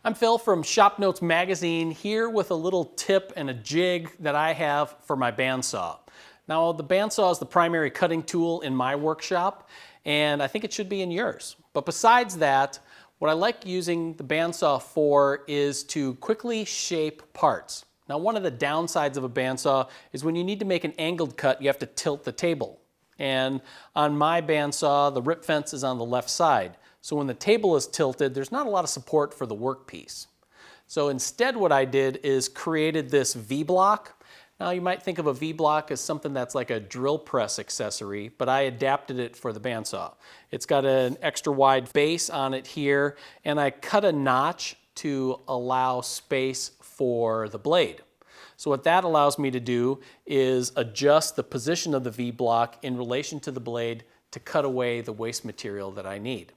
I'm Phil from Shop Notes Magazine, here with a little tip and a jig that I have for my bandsaw. Now, the bandsaw is the primary cutting tool in my workshop, and I think it should be in yours. But besides that, what I like using the bandsaw for is to quickly shape parts. Now, one of the downsides of a bandsaw is when you need to make an angled cut, you have to tilt the table. And on my bandsaw, the rip fence is on the left side. So when the table is tilted, there's not a lot of support for the workpiece. So instead what I did is created this V-block. Now you might think of a V-block as something that's like a drill press accessory, but I adapted it for the bandsaw. It's got an extra wide base on it here, and I cut a notch to allow space for the blade. So what that allows me to do is adjust the position of the V-block in relation to the blade to cut away the waste material that I need.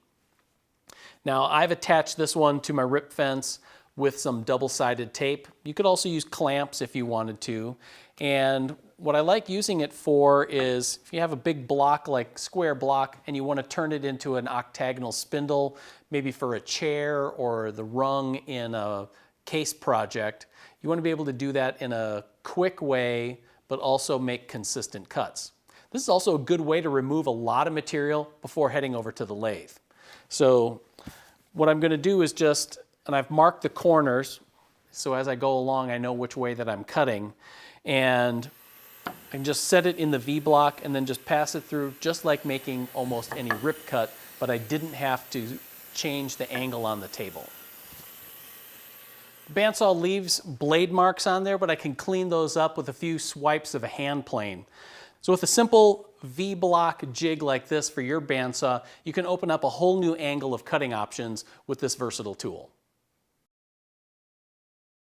Now, I've attached this one to my rip fence with some double-sided tape. You could also use clamps if you wanted to. And what I like using it for is if you have a big block, like square block, and you want to turn it into an octagonal spindle, maybe for a chair or the rung in a case project, you want to be able to do that in a quick way, but also make consistent cuts. This is also a good way to remove a lot of material before heading over to the lathe. So what I'm going to do is and I've marked the corners, so as I go along I know which way that I'm cutting, and I can just set it in the V-block and then just pass it through just like making almost any rip cut, but I didn't have to change the angle on the table. The bandsaw leaves blade marks on there, but I can clean those up with a few swipes of a hand plane. So with a simple V-block jig like this for your bandsaw, you can open up a whole new angle of cutting options with this versatile tool.